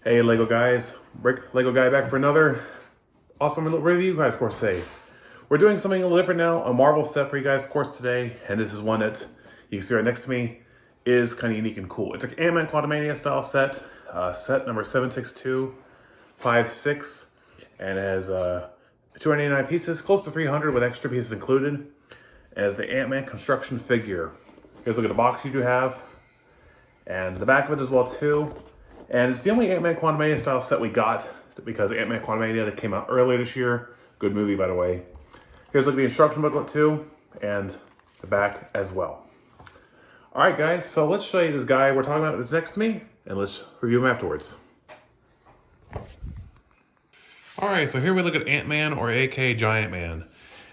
Hey Lego guys, Lego guy back for another awesome review guys, of course today. We're doing something a little different now, a Marvel set for you guys, of course, today. And this is one that you can see right next to me is kind of unique and cool. It's an Ant-Man Quantumania style set, set number 76256. And it has 289 pieces, close to 300 with extra pieces included. As the Ant-Man construction figure. You guys look at the box you do have. And the back of it as well too. And it's the only Ant-Man Quantumania style set we got because Ant-Man Quantumania that came out earlier this year. Good movie, by the way. Here's look at the instruction booklet too, and the back as well. All right, guys, so let's show you this guy we're talking about that's next to me, and let's review him afterwards. All right, so here we look at Ant-Man, or AK Giant Man.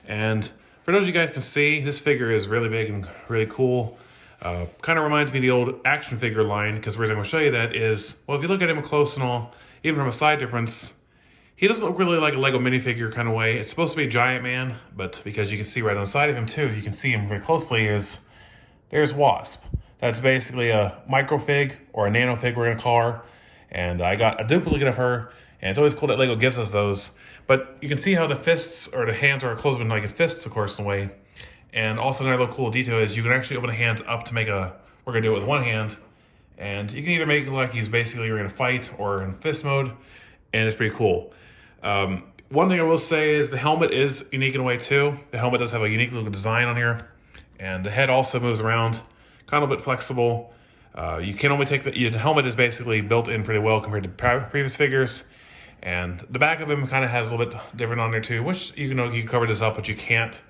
And for those of you guys can see, this figure is really big and really cool. Kind of reminds me of the old action figure line, because the reason I'm going to show you that is, well, if you look at him close and all, even from a side difference, he doesn't look really like a Lego minifigure kind of way. It's supposed to be Giant Man, but because you can see right on the side of him too, you can see him very closely, there's Wasp. That's basically a microfig, or a nanofig we're going to call her. And I got a duplicate of her, and it's always cool that Lego gives us those. But you can see how the fists, or the hands are closed like fists, of course, in a way. And also another little cool detail is you can actually open the hands up to make we're gonna do it with one hand. And you can either make it like he's basically you're gonna fight or in fist mode, and it's pretty cool. One thing I will say is the helmet is unique in a way too. The helmet does have a unique little design on here. And the head also moves around, kind of a bit flexible. You can only take the helmet is basically built in pretty well compared to previous figures. And the back of him kind of has a little bit different on there too, which you can cover this up, but you can't.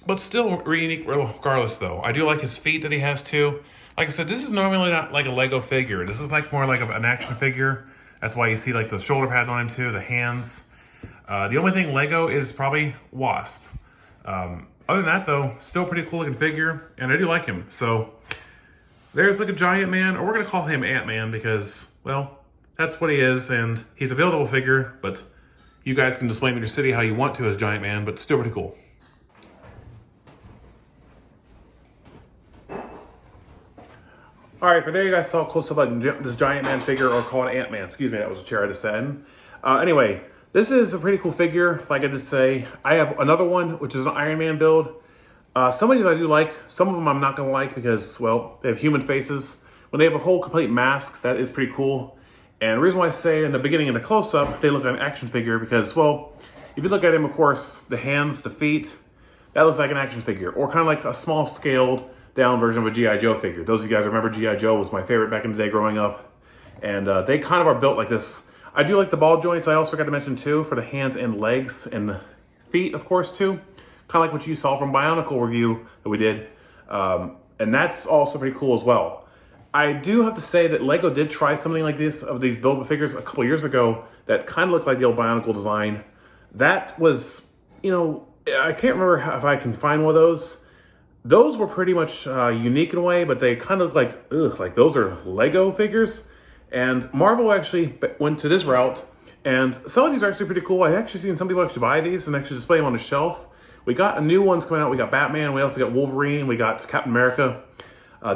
But still really unique regardless though. I do like his feet that he has too. Like I said, this is normally not like a Lego figure. This is like more like an action figure. That's why you see like the shoulder pads on him too, the hands. The only thing Lego is probably Wasp. Other than that though, still pretty cool looking figure, and I do like him. So there's like a Giant Man, or we're gonna call him Ant-Man because, well, that's what he is, and he's a buildable figure, but you guys can display him in your city how you want to as Giant Man, but still pretty cool. All right, for there you guys saw a close-up of this Giant Man figure, or called Ant-Man. Excuse me, that was a chair I just sat in. Anyway, this is a pretty cool figure, like I did say. I have another one, which is an Iron Man build. Some of these I do like. Some of them I'm not going to like because, well, they have human faces. When they have a whole complete mask, that is pretty cool. And the reason why I say in the beginning in the close-up, they look like an action figure because, well, if you look at him, of course, the hands, the feet, that looks like an action figure. Or kind of like a small scaled down version of a G.I. Joe figure. Those of you guys remember G.I. Joe was my favorite back in the day growing up. And they kind of are built like this. I do like the ball joints, I also forgot to mention too, for the hands and legs and the feet, of course, too. Kind of like what you saw from Bionicle review that we did. And that's also pretty cool as well. I do have to say that Lego did try something like this of these buildable figures a couple years ago that kind of looked like the old Bionicle design. That was, I can't remember if I can find one of those. Those were pretty much unique in a way, but they kind of like those are Lego figures. And Marvel actually went to this route, and some of these are actually pretty cool. I actually seen some people actually buy these and actually display them on the shelf. We got a new ones coming out. We got Batman, we also got Wolverine, we got Captain America.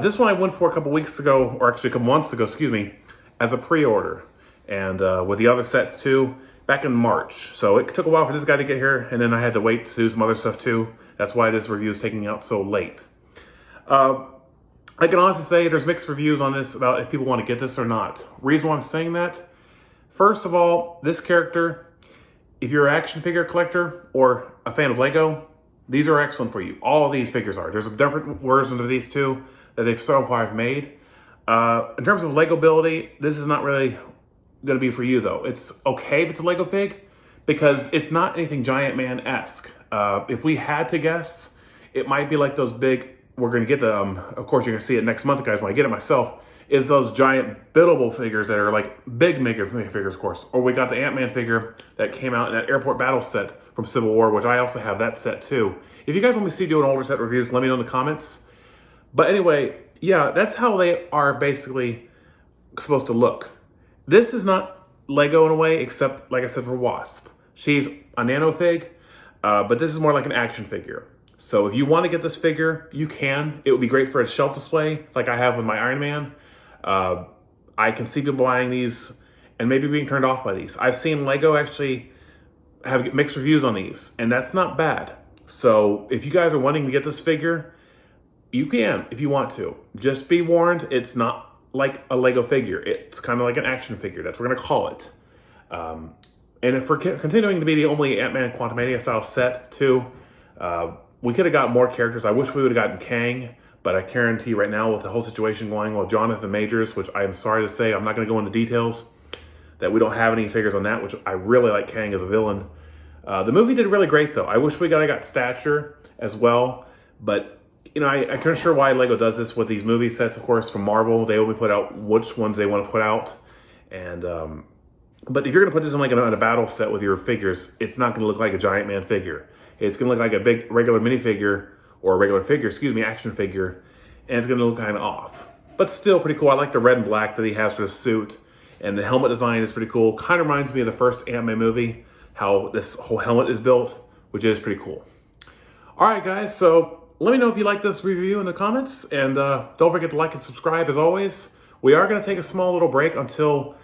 This one I went for a couple weeks ago, or actually a couple months ago, excuse me, as a pre-order. And with the other sets too, back in March. So it took a while for this guy to get here, and then I had to wait to do some other stuff too. That's why this review is taking out so late. I can honestly say there's mixed reviews on this about if people want to get this or not. Reason why I'm saying that, first of all, this character, if you're an action figure collector or a fan of Lego, these are excellent for you. All of these figures are. There's different versions of these too that they've so far made. In terms of Lego ability, this is not really going to be for you though. It's okay if it's a Lego fig because it's not anything Giant Man-esque. If we had to guess, it might be like those big, we're going to get them, of course you're going to see it next month guys when I get it myself, is those giant buildable figures that are like big mega figures of course. Or we got the Ant-Man figure that came out in that airport battle set from Civil War, which I also have that set too. If you guys want me to see doing older set reviews, let me know in the comments. But anyway, yeah, that's how they are basically supposed to look. This is not Lego in a way, except, like I said, for Wasp. She's a nanofig, but this is more like an action figure. So if you want to get this figure, you can. It would be great for a shelf display, like I have with my Iron Man. I can see people buying these and maybe being turned off by these. I've seen Lego actually have mixed reviews on these, and that's not bad. So if you guys are wanting to get this figure, you can if you want to. Just be warned, it's not like a Lego figure. It's kind of like an action figure. That's what we're gonna call it. And if we're continuing to be the only Ant-Man Quantumania style set too, we could have got more characters. I wish we would have gotten Kang, but I guarantee right now with the whole situation going with Jonathan Majors, which I'm sorry to say, I'm not gonna go into details, that we don't have any figures on that, which I really like Kang as a villain. The movie did really great though. I wish we got Stature as well, but you know, I couldn't sure why Lego does this with these movie sets, of course, from Marvel. They only put out which ones they want to put out. And, but if you're going to put this in like in a battle set with your figures, it's not going to look like a Giant Man figure. It's going to look like a big regular minifigure, or a regular figure, excuse me, action figure. And it's going to look kind of off. But still pretty cool. I like the red and black that he has for the suit. And the helmet design is pretty cool. Kind of reminds me of the first Ant-Man movie, how this whole helmet is built, which is pretty cool. All right, guys, so let me know if you like this review in the comments, and don't forget to like and subscribe as always. We are going to take a small little break until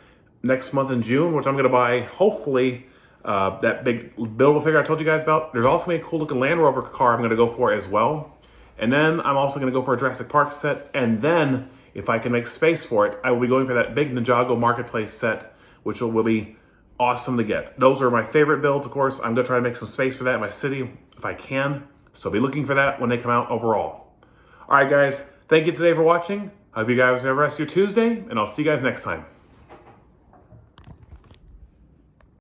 next month in June, which I'm going to buy, hopefully, that big buildable figure I told you guys about. There's also going to be a cool looking Land Rover car I'm going to go for as well. And then I'm also going to go for a Jurassic Park set, and then if I can make space for it, I will be going for that big Ninjago Marketplace set, which will be awesome to get. Those are my favorite builds, of course. I'm going to try to make some space for that in my city if I can. So be looking for that when they come out overall. All right, guys. Thank you today for watching. I hope you guys have the rest of your Tuesday, and I'll see you guys next time.